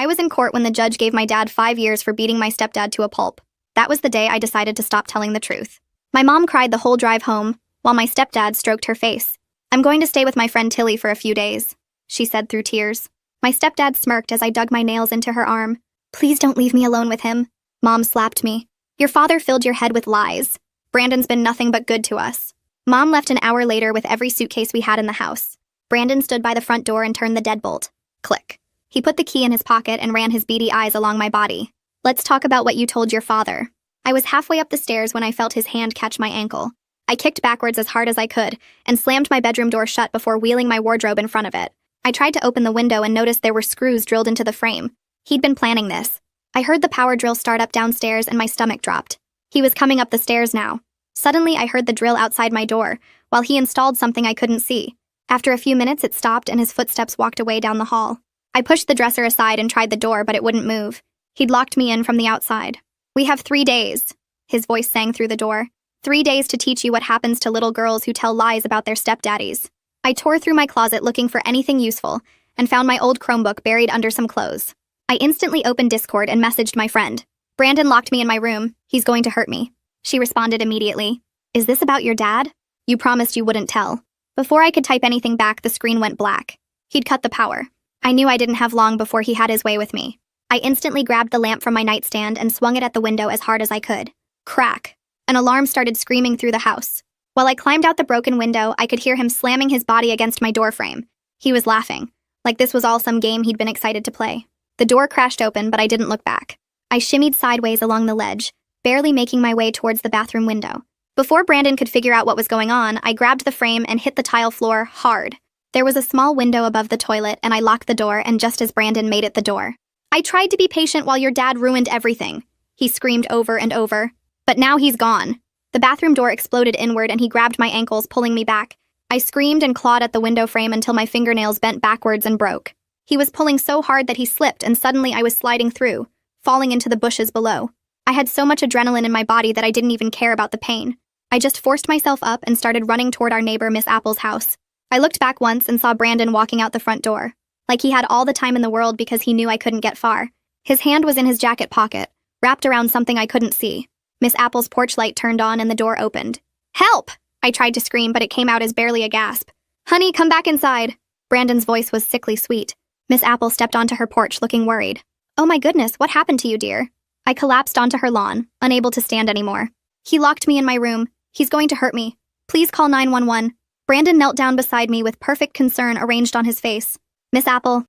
I was in court when the judge gave my dad 5 years for beating my stepdad to a pulp. That was the day I decided to stop telling the truth. My mom cried the whole drive home, while my stepdad stroked her face. "I'm going to stay with my friend Tilly for a few days," she said through tears. My stepdad smirked as I dug my nails into her arm. "Please don't leave me alone with him." Mom slapped me. "Your father filled your head with lies. Brandon's been nothing but good to us." Mom left an hour later with every suitcase we had in the house. Brandon stood by the front door and turned the deadbolt. Click. He put the key in his pocket and ran his beady eyes along my body. "Let's talk about what you told your father." I was halfway up the stairs when I felt his hand catch my ankle. I kicked backwards as hard as I could and slammed my bedroom door shut before wheeling my wardrobe in front of it. I tried to open the window and noticed there were screws drilled into the frame. He'd been planning this. I heard the power drill start up downstairs and my stomach dropped. He was coming up the stairs now. Suddenly, I heard the drill outside my door, while he installed something I couldn't see. After a few minutes, it stopped and his footsteps walked away down the hall. I pushed the dresser aside and tried the door, but it wouldn't move. He'd locked me in from the outside. "We have 3 days," his voice sang through the door. 3 days to teach you what happens to little girls who tell lies about their stepdaddies." I tore through my closet looking for anything useful and found my old Chromebook buried under some clothes. I instantly opened Discord and messaged my friend. "Brandon locked me in my room. He's going to hurt me." She responded immediately. "Is this about your dad? You promised you wouldn't tell." Before I could type anything back, the screen went black. He'd cut the power. I knew I didn't have long before he had his way with me. I instantly grabbed the lamp from my nightstand and swung it at the window as hard as I could. Crack! An alarm started screaming through the house. While I climbed out the broken window, I could hear him slamming his body against my doorframe. He was laughing, like this was all some game he'd been excited to play. The door crashed open, but I didn't look back. I shimmied sideways along the ledge, barely making my way towards the bathroom window. Before Brandon could figure out what was going on, I grabbed the frame and hit the tile floor hard. There was a small window above the toilet, and I locked the door, and just as Brandon made it the door. "I tried to be patient while your dad ruined everything," he screamed over and over. "But now he's gone." The bathroom door exploded inward, and he grabbed my ankles, pulling me back. I screamed and clawed at the window frame until my fingernails bent backwards and broke. He was pulling so hard that he slipped, and suddenly I was sliding through, falling into the bushes below. I had so much adrenaline in my body that I didn't even care about the pain. I just forced myself up and started running toward our neighbor Miss Apple's house. I looked back once and saw Brandon walking out the front door, like he had all the time in the world because he knew I couldn't get far. His hand was in his jacket pocket, wrapped around something I couldn't see. Miss Apple's porch light turned on and the door opened. "Help!" I tried to scream, but it came out as barely a gasp. "Honey, come back inside." Brandon's voice was sickly sweet. Miss Apple stepped onto her porch looking worried. "Oh my goodness, what happened to you, dear?" I collapsed onto her lawn, unable to stand anymore. "He locked me in my room. He's going to hurt me. Please call 911. Brandon knelt down beside me with perfect concern arranged on his face. "Miss Apple,